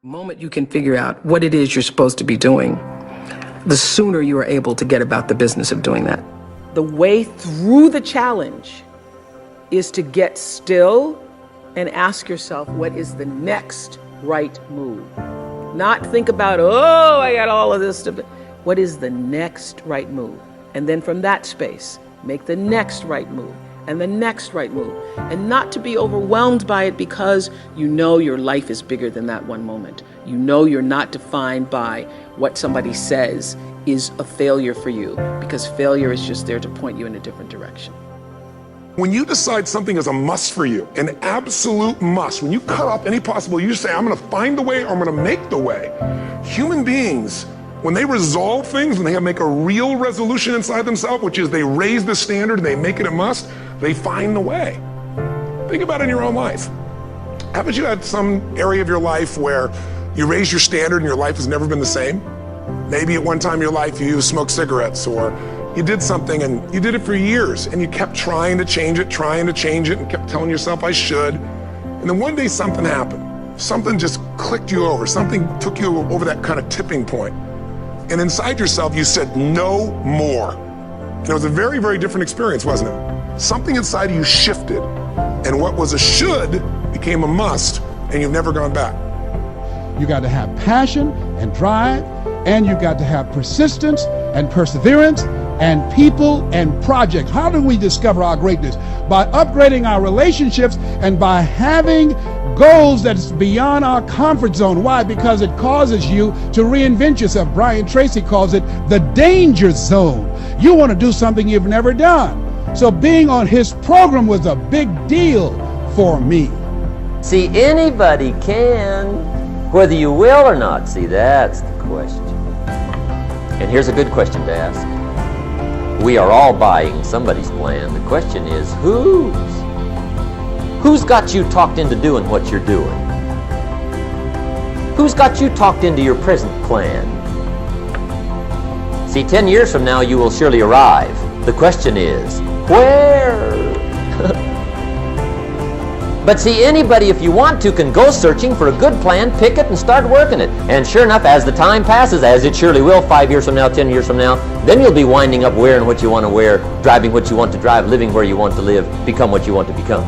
The moment you can figure out what it is you're supposed to be doing, the sooner you are able to get about the business of doing that. The way through the challenge is to get still and ask yourself, what is the next right move? Not think about, oh, I got all of this stuff. What is the next right move? And then from that space, make the next right move and the next right move. And not to be overwhelmed by it, because you know your life is bigger than that one moment. You know you're not defined by what somebody says is a failure for you, because failure is just there to point you in a different direction. When you decide something is a must for you, an absolute must, when you cut off any possible, you say, I'm gonna find the way or I'm gonna make the way. Human beings, when they resolve things, when they make a real resolution inside themselves, which is they raise the standard and they make it a must, they find the way. Think about it in your own life. Haven't you had some area of your life where you raise your standard and your life has never been the same? Maybe at one time in your life you smoked cigarettes, or you did something and you did it for years and you kept trying to change it and kept telling yourself I should. And then one day something happened. Something just clicked you over. Something took you over that kind of tipping point. And inside yourself you said, no more. And it was a very, very different experience, wasn't it? Something inside of you shifted, and what was a should became a must, and you've never gone back. You got to have passion and drive, and you got to have persistence and perseverance and people and projects. How do we discover our greatness? By upgrading our relationships and by having goals that's beyond our comfort zone. Why? Because it causes you to reinvent yourself. Brian Tracy calls it the danger zone. You want to do something you've never done. So being on his program was a big deal for me. See, anybody can, whether you will or not. See, that's the question. And here's a good question to ask. We are all buying somebody's plan. The question is, whose? Who's got you talked into doing what you're doing? Who's got you talked into your present plan? See, 10 years from now you will surely arrive. The question is, where? But see, anybody, if you want to, can go searching for a good plan, pick it, and start working it. And sure enough, as the time passes, as it surely will 5 years from now, 10 years from now, then you'll be winding up wearing what you want to wear, driving what you want to drive, living where you want to live, become what you want to become.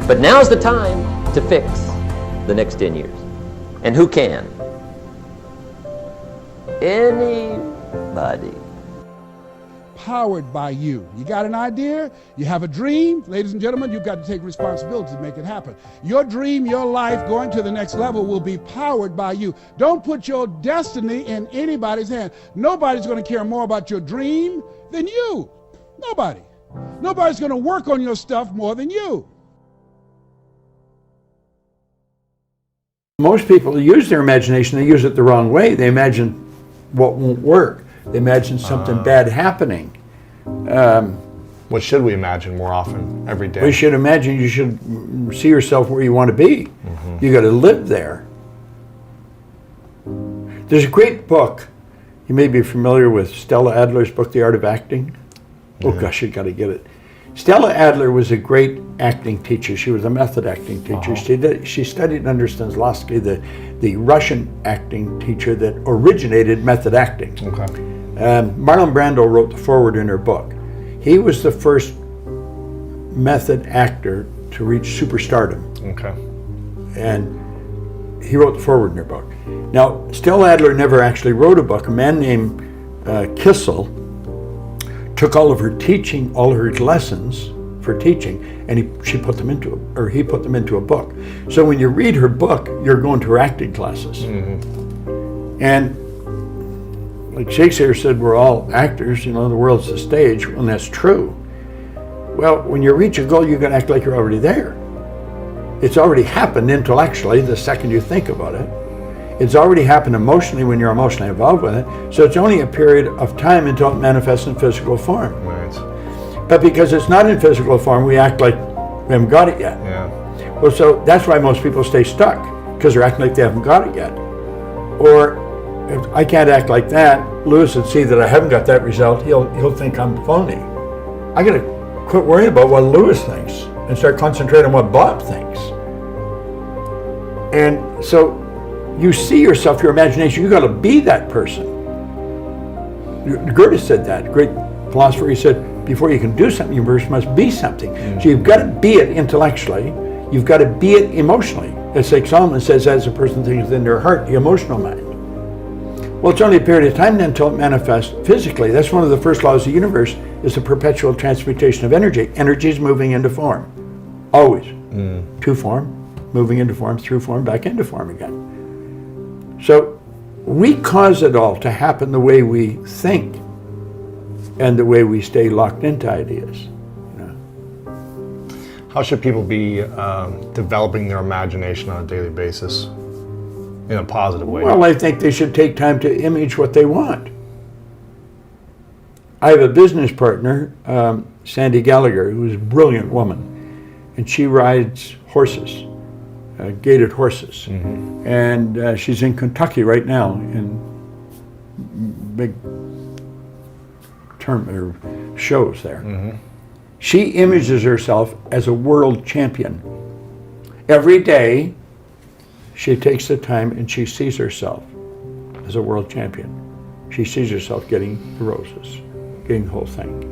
But now's the time to fix the next 10 years. And who can? Anybody. Powered by you. You got an idea? You have a dream? Ladies and gentlemen, you've got to take responsibility to make it happen. Your dream, your life, going to the next level will be powered by you. Don't put your destiny in anybody's hand. Nobody's going to care more about your dream than you. Nobody. Nobody's going to work on your stuff more than you. Most people use their imagination, they use it the wrong way. They imagine what won't work. They imagine something bad happening. What should we imagine more often, every day? We should imagine you should see yourself where you want to be. You got to live there. There's a great book. You may be familiar with Stella Adler's book, The Art of Acting. Oh gosh, you got to get it. Stella Adler was a great acting teacher. She was a method acting teacher. She studied under Stanislavski, the Russian acting teacher that originated method acting. Marlon Brando wrote the foreword in her book. He was the first method actor to reach superstardom. And he wrote the foreword in her book. Now, Stella Adler never actually wrote a book. A man named Kissel took all of her teaching, all of her lessons for teaching, and he put them into a book. So when you read her book, you're going to her acting classes. And like Shakespeare said, we're all actors, you know, the world's the stage, and that's true. Well, when you reach a goal, you're gonna act like you're already there. It's already happened intellectually the second you think about it. It's already happened emotionally when you're emotionally involved with it. So it's only a period of time until it manifests in physical form. But because it's not in physical form, we act like we haven't got it yet. Well, so that's why most people stay stuck, because they're acting like they haven't got it yet. Or if I can't act like that, Lewis would see that I haven't got that result, he'll think I'm phony. I gotta quit worrying about what Lewis thinks and start concentrating on what Bob thinks. And so you see yourself, your imagination, you got to be that person. Goethe said that, great philosopher. He said, before you can do something, you first must be something. So you've got to be it intellectually, you've got to be it emotionally. It's like Solomon says, as a person thinks in their heart, the emotional mind. Well, it's only a period of time then until it manifests physically. That's one of the first laws of the universe, is the perpetual transmutation of energy. Energy is moving into form, always. To form, moving into form, through form, back into form again. So we cause it all to happen the way we think and the way we stay locked into ideas. How should people be developing their imagination on a daily basis in a positive way? Well, I think they should take time to image what they want. I have a business partner, Sandy Gallagher, who's a brilliant woman, and she rides horses, gaited horses. And she's in Kentucky right now in big shows there. She images herself as a world champion. Every day, she takes the time and she sees herself as a world champion. She sees herself getting the roses, getting the whole thing.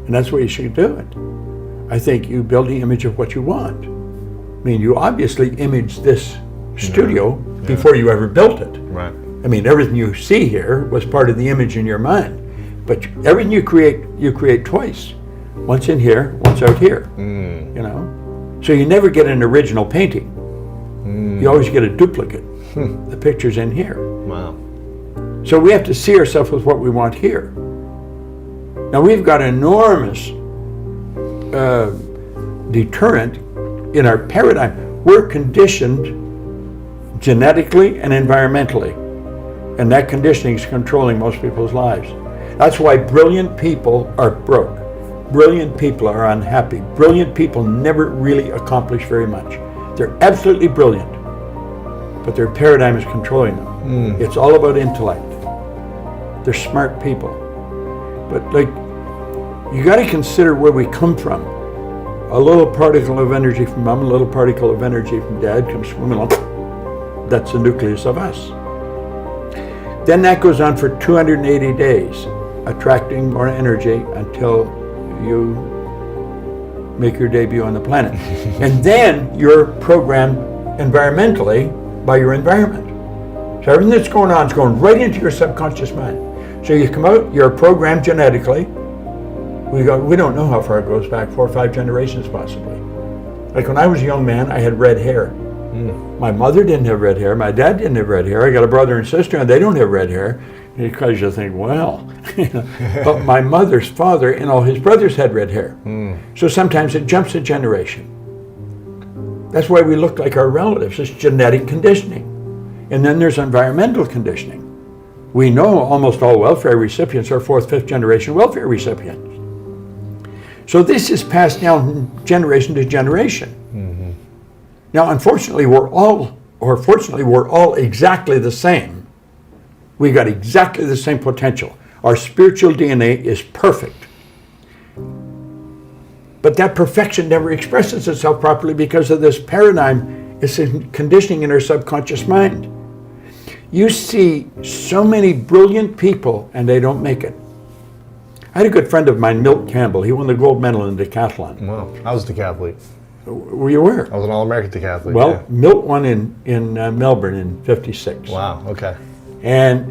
And that's the way you should do it. I think you build the image of what you want. I mean, you obviously imaged this studio before you ever built it. Right. I mean, everything you see here was part of the image in your mind. But everything you create twice. Once in here, once out here, you know? So you never get an original painting. You always get a duplicate. The picture's in here. Wow. So we have to see ourselves with what we want here. Now we've got enormous deterrent in our paradigm. We're conditioned genetically and environmentally. And that conditioning is controlling most people's lives. That's why brilliant people are broke. Brilliant people are unhappy. Brilliant people never really accomplish very much. They're absolutely brilliant, but their paradigm is controlling them. It's all about intellect. They're smart people. But like, you got to consider where we come from. A little particle of energy from mom, a little particle of energy from dad comes swimming along. That's the nucleus of us. Then that goes on for 280 days, attracting more energy until you make your debut on the planet. And then you're programmed environmentally by your environment. So everything that's going on is going right into your subconscious mind. So you come out, you're programmed genetically. We don't know how far it goes back, 4 or 5 generations possibly. Like when I was a young man, I had red hair. My mother didn't have red hair, my dad didn't have red hair. I got a brother and sister and they don't have red hair. Because you think, well, but my mother's father and all his brothers had red hair. So sometimes it jumps a generation. That's why we look like our relatives. It's genetic conditioning. And then there's environmental conditioning. We know almost all welfare recipients are 4th, 5th generation welfare recipients. So this is passed down generation to generation. Now, unfortunately, fortunately, we're all exactly the same. We got exactly the same potential. Our spiritual DNA is perfect. But that perfection never expresses itself properly because of this paradigm. It's conditioning in our subconscious mind. You see so many brilliant people and they don't make it. I had a good friend of mine, Milt Campbell. He won the gold medal in decathlon. Wow. I was a decathlete. Were you where? I was an All-American decathlete. Well, yeah. Milt won in Melbourne in '56. Wow, okay. And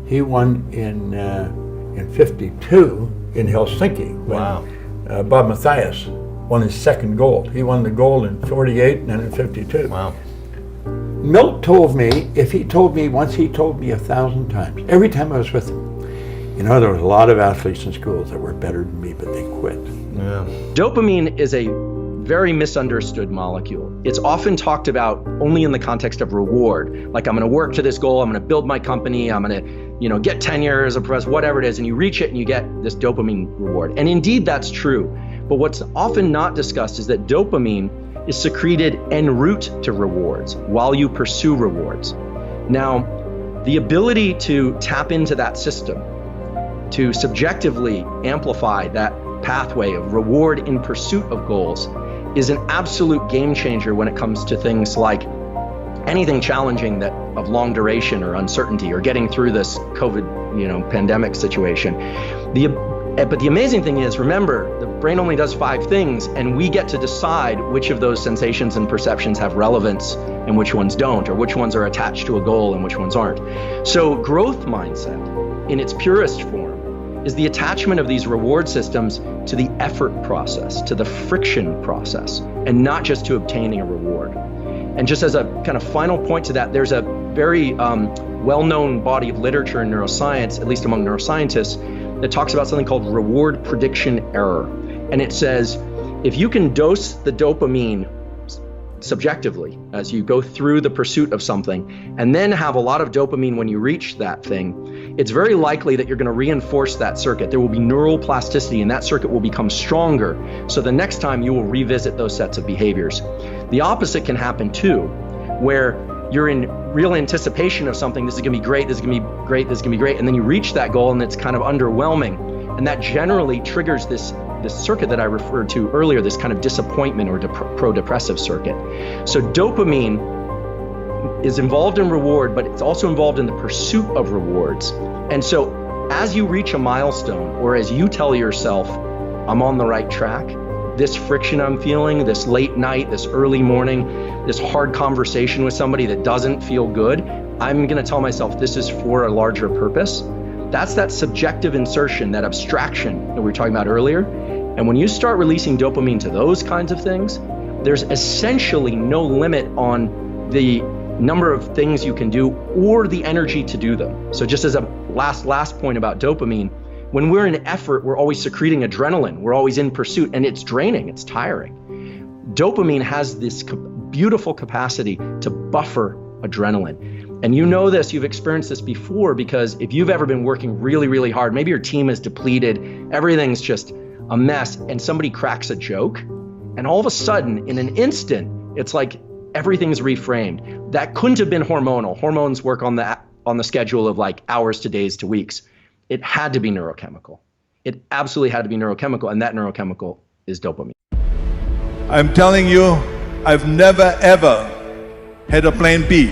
he won in '52 in Helsinki. When, wow. Bob Mathias won his second gold. He won the gold in '48 and then in '52. Wow. Milt told me, if he told me once, he told me 1,000 times. Every time I was with him. You know, there was a lot of athletes in schools that were better than me, but they quit. Yeah. Dopamine is a very misunderstood molecule. It's often talked about only in the context of reward. Like, I'm going to work to this goal, I'm going to build my company, I'm going to, get tenure as a professor, whatever it is, and you reach it and you get this dopamine reward. And indeed, that's true. But what's often not discussed is that dopamine is secreted en route to rewards while you pursue rewards. Now, the ability to tap into that system, to subjectively amplify that pathway of reward in pursuit of goals, is an absolute game changer when it comes to things like anything challenging that of long duration or uncertainty or getting through this COVID, pandemic situation. But the amazing thing is, remember, the brain only does 5 things, and we get to decide which of those sensations and perceptions have relevance and which ones don't, or which ones are attached to a goal and which ones aren't. So growth mindset, in its purest form, is the attachment of these reward systems to the effort process, to the friction process, and not just to obtaining a reward. And just as a kind of final point to that, there's a very well-known body of literature in neuroscience, at least among neuroscientists, that talks about something called reward prediction error. And it says, if you can dose the dopamine subjectively as you go through the pursuit of something, and then have a lot of dopamine when you reach that thing, it's very likely that you're going to reinforce that circuit. There will be neural plasticity, and that circuit will become stronger. So the next time you will revisit those sets of behaviors. The opposite can happen too, where you're in real anticipation of something. This is going to be great, this is going to be great, this is going to be great. And then you reach that goal and it's kind of underwhelming. And that generally triggers this circuit that I referred to earlier, this kind of disappointment or pro-depressive circuit. So dopamine is involved in reward, but it's also involved in the pursuit of rewards. And so as you reach a milestone, or as you tell yourself, I'm on the right track, this friction I'm feeling, this late night, this early morning, this hard conversation with somebody that doesn't feel good, I'm going to tell myself this is for a larger purpose. That's that subjective insertion, that abstraction that we were talking about earlier. And when you start releasing dopamine to those kinds of things, there's essentially no limit on the number of things you can do or the energy to do them. So just as a last point about dopamine, when we're in effort, we're always secreting adrenaline. We're always in pursuit, and it's draining, it's tiring. Dopamine has this beautiful capacity to buffer adrenaline. And you know this, you've experienced this before, because if you've ever been working really, really hard, maybe your team is depleted, everything's just a mess, and somebody cracks a joke, and all of a sudden, in an instant, it's like everything's reframed. That couldn't have been hormonal. Hormones work on the schedule of like hours to days to weeks. It had to be neurochemical. It absolutely had to be neurochemical, and that neurochemical is dopamine. I'm telling you, I've never ever had a plan B.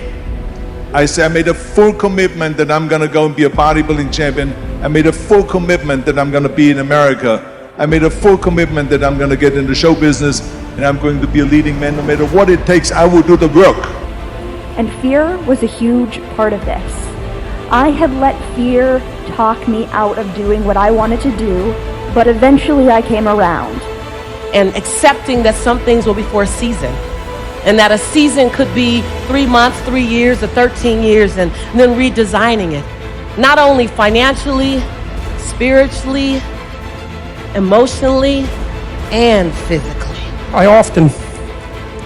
I made a full commitment that I'm gonna go and be a bodybuilding champion. I made a full commitment that I'm gonna be in America. I made a full commitment that I'm gonna get into show business, and I'm going to be a leading man. No matter what it takes, I will do the work. And fear was a huge part of this. I had let fear talk me out of doing what I wanted to do, but eventually I came around. And accepting that some things will be for a season, and that a season could be 3 months, 3 years, or 13 years, and then redesigning it. Not only financially, spiritually, emotionally, and physically. I often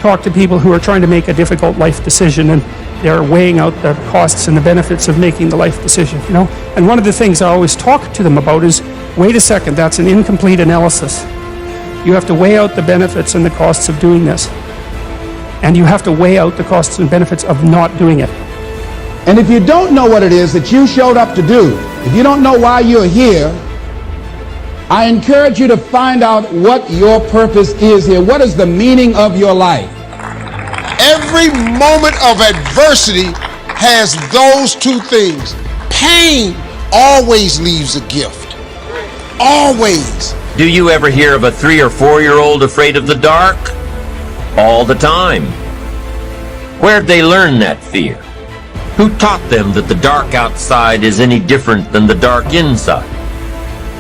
talk to people who are trying to make a difficult life decision, and they're weighing out the costs and the benefits of making the life decision, And one of the things I always talk to them about is, wait a second, that's an incomplete analysis. You have to weigh out the benefits and the costs of doing this. And you have to weigh out the costs and benefits of not doing it. And if you don't know what it is that you showed up to do, if you don't know why you're here, I encourage you to find out what your purpose is here. What is the meaning of your life? Every moment of adversity has those two things. Pain always leaves a gift. Always. Do you ever hear of a 3 or 4-year-old afraid of the dark? All the time. Where'd they learn that fear? Who taught them that the dark outside is any different than the dark inside?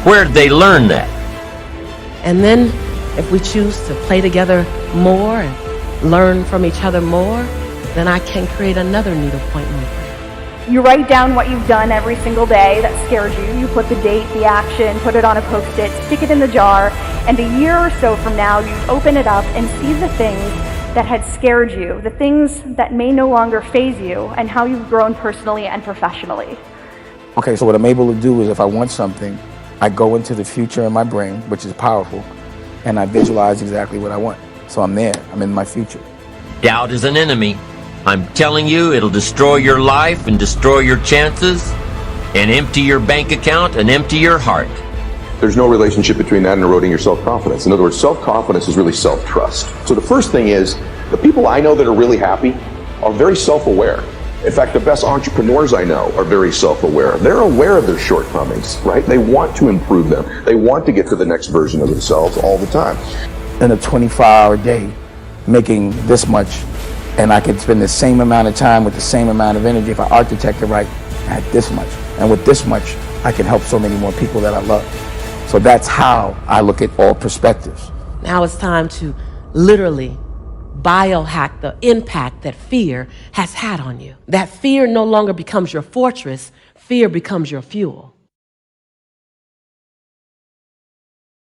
Where'd they learn that? And then, if we choose to play together more and learn from each other more, then I can create another needlepoint movement. You write down what you've done every single day that scared you. You put the date, the action, put it on a Post-it, stick it in the jar, and a year or so from now, you open it up and see the things that had scared you, the things that may no longer faze you, and how you've grown personally and professionally. Okay, so what I'm able to do is if I want something, I go into the future in my brain, which is powerful, and I visualize exactly what I want. So I'm there, I'm in my future. Doubt is an enemy. I'm telling you, it'll destroy your life and destroy your chances and empty your bank account and empty your heart. there's no relationship between that and eroding your self-confidence. In other words, self-confidence is really self-trust. So the first thing is, the people I know that are really happy are very self-aware. In fact, the best entrepreneurs I know are very self-aware. They're aware of their shortcomings, right? They want to improve them. They want to get to the next version of themselves all the time. In a 24-hour day, making this much, and I could spend the same amount of time with the same amount of energy if I architect it right at this much. And with this much, I can help so many more people that I love. So that's how I look at all perspectives. Now it's time to literally biohack the impact that fear has had on you. That fear no longer becomes your fortress, fear becomes your fuel.